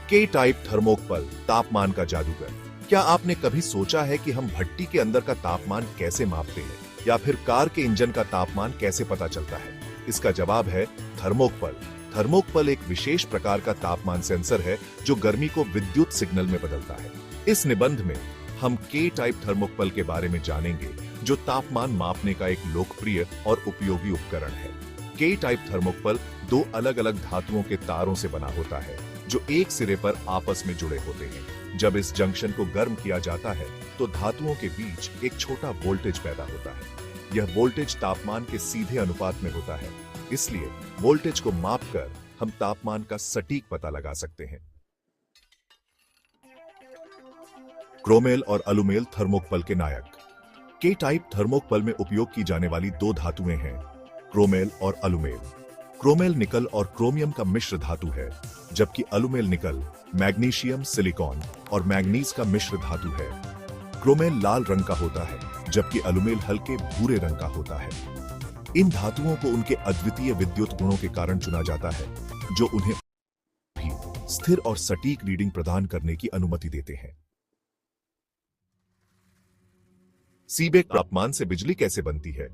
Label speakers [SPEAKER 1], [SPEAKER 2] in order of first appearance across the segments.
[SPEAKER 1] के type thermocouple, तापमान का जादूगर। क्या आपने कभी सोचा है कि हम भट्टी के अंदर का तापमान कैसे मापते हैं, या फिर कार के इंजन का तापमान कैसे पता चलता है? इसका जवाब है थर्मोकपल। थर्मोकपल एक विशेष प्रकार का तापमान सेंसर है जो गर्मी को विद्युत सिग्नल में बदलता है। इस निबंध में हम के टाइप थर्मोकपल के बारे में जानेंगे, जो तापमान मापने का एक लोकप्रिय और उपयोगी उपकरण है। के टाइप थर्मोकपल दो अलग अलग धातुओं के तारों से बना होता है, जो एक सिरे पर आपस में जुड़े होते हैं। जब इस जंक्शन को गर्म किया जाता है तो धातुओं के बीच एक छोटा वोल्टेज पैदा होता है। यह वोल्टेज तापमान के सीधे अनुपात में होता है, इसलिए वोल्टेज को मापकर हम तापमान का सटीक पता लगा सकते हैं। क्रोमेल और अलुमेल थर्मोकपल के नायक। के टाइप थर्मोकपल में उपयोग की जाने वाली दो धातुएं हैं, क्रोमेल और अलुमेल। क्रोमेल निकल और क्रोमियम का मिश्र धातु है, जबकि अलुमेल निकल, मैग्नीशियम, सिलिकॉन और मैंगनीज का मिश्र धातु है। क्रोमेल लाल रंग का होता है, जबकि अलुमेल हल्के भूरे रंग का होता है। इन धातुओं को उनके अद्वितीय विद्युत गुणों के कारण चुना जाता है, जो उन्हें भी स्थिर और सटीक रीडिंग प्रदान करने की अनुमति देते हैं। सीबेक तापमान से बिजली कैसे बनती है?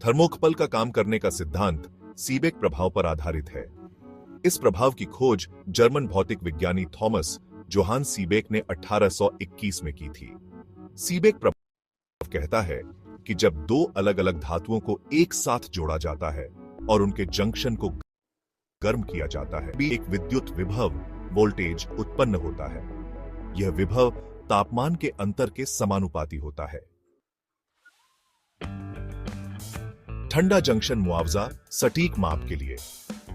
[SPEAKER 1] थर्मोकपल का काम करने का सिद्धांत सीबेक प्रभाव पर आधारित है। इस प्रभाव की खोज जर्मन भौतिक विज्ञानी थॉमस जोहान सीबेक ने 1821 में की थी। सीबेक प्रभाव कहता है कि जब दो अलग अलग धातुओं को एक साथ जोड़ा जाता है और उनके जंक्शन को गर्म किया जाता है, भी एक विद्युत विभव, वोल्टेज उत्पन्न होता है। यह विभव तापमान के अंतर के समानुपाती होता है। ठंडा जंक्शन मुआवजा सटीक माप के लिए।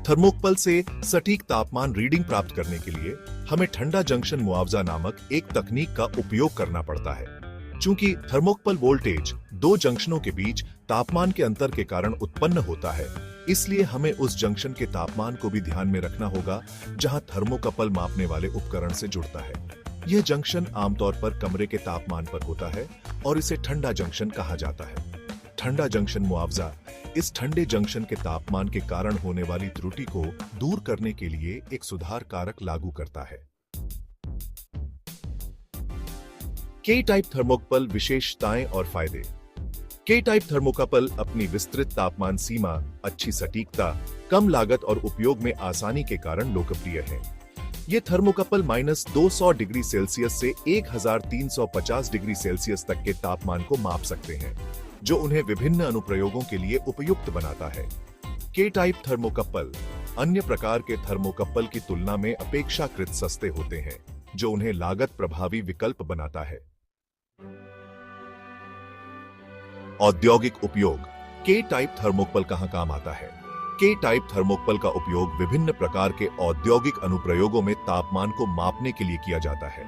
[SPEAKER 1] थर्मोकपल से सटीक तापमान रीडिंग प्राप्त करने के लिए हमें ठंडा जंक्शन मुआवजा नामक एक तकनीक का उपयोग करना पड़ता है। चूंकि थर्मोकपल वोल्टेज दो जंक्शनों के बीच तापमान के अंतर के कारण उत्पन्न होता है, इसलिए हमें उस जंक्शन के तापमान को भी ध्यान में रखना होगा जहां थर्मोकपल मापने वाले उपकरण से जुड़ता है। यह जंक्शन आमतौर पर कमरे के तापमान पर होता है और इसे ठंडा जंक्शन कहा जाता है। ठंडा जंक्शन मुआवजा इस ठंडे जंक्शन के तापमान के कारण होने वाली त्रुटि को दूर करने के लिए एक सुधार कारक लागू करता है। के टाइप थर्मोकपल विशेषताएं और फायदे। के टाइप थर्मोकपल अपनी विस्तृत तापमान सीमा, अच्छी सटीकता, कम लागत और उपयोग में आसानी के कारण लोकप्रिय है। ये थर्मोकपल -200 डिग्री सेल्सियस से 1350 डिग्री सेल्सियस तक के तापमान को माप सकते हैं, जो उन्हें विभिन्न अनुप्रयोगों के लिए उपयुक्त बनाता है। के टाइप थर्मोकपल अन्य प्रकार के थर्मोकपल की तुलना में अपेक्षाकृत सस्ते होते हैं, जो उन्हें लागत प्रभावी विकल्प बनाता है। औद्योगिक उपयोग। के टाइप थर्मोकपल कहां काम आता है? के टाइप थर्मोकपल का उपयोग विभिन्न प्रकार के औद्योगिक अनुप्रयोगों में तापमान को मापने के लिए किया जाता है,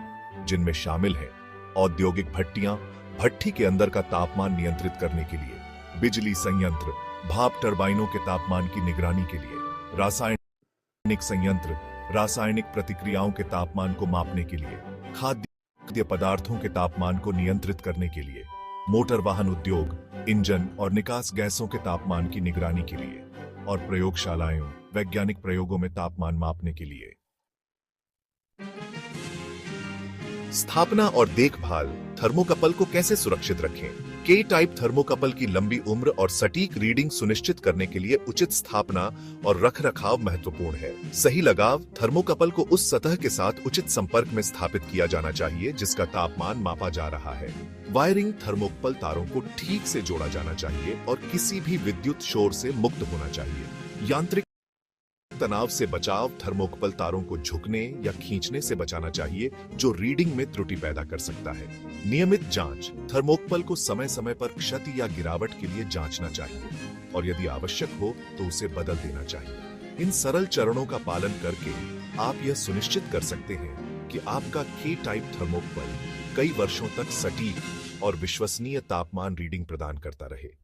[SPEAKER 1] जिनमें शामिल हैं औद्योगिक भट्टियां, भट्टी के अंदर का तापमान नियंत्रित करने के लिए, बिजली संयंत्र, भाप टरबाइनों के तापमान की निगरानी के लिए, रासायनिक संयंत्र, रासायनिक प्रतिक्रियाओं के तापमान को मापने के लिए, खाद्य पदार्थों के तापमान को नियंत्रित करने के लिए, मोटर वाहन उद्योग, इंजन और निकास गैसों के तापमान की निगरानी के लिए, और प्रयोगशालाओं, वैज्ञानिक प्रयोगों में तापमान मापने के लिए। स्थापना और देखभाल। थर्मोकपल को कैसे सुरक्षित रखें? के टाइप थर्मोकपल की लंबी उम्र और सटीक रीडिंग सुनिश्चित करने के लिए उचित स्थापना और रखरखाव महत्वपूर्ण है। सही लगाव। थर्मोकपल को उस सतह के साथ उचित संपर्क में स्थापित किया जाना चाहिए जिसका तापमान मापा जा रहा है। वायरिंग। थर्मोकपल तारों को ठीक से जोड़ा जाना चाहिए और किसी भी विद्युत शोर से मुक्त होना चाहिए। यांत्रिक तनाव से बचाव। थर्मोकपल तारों को झुकने या खींचने से बचाना चाहिए, जो रीडिंग में त्रुटि पैदा कर सकता है। नियमित जांच। थर्मोकपल को समय समय पर क्षति या गिरावट के लिए जांचना चाहिए और यदि आवश्यक हो तो उसे बदल देना चाहिए। इन सरल चरणों का पालन करके आप यह सुनिश्चित कर सकते हैं कि आपका के टाइप थर्मोकपल कई वर्षों तक सटीक और विश्वसनीय तापमान रीडिंग प्रदान करता रहे।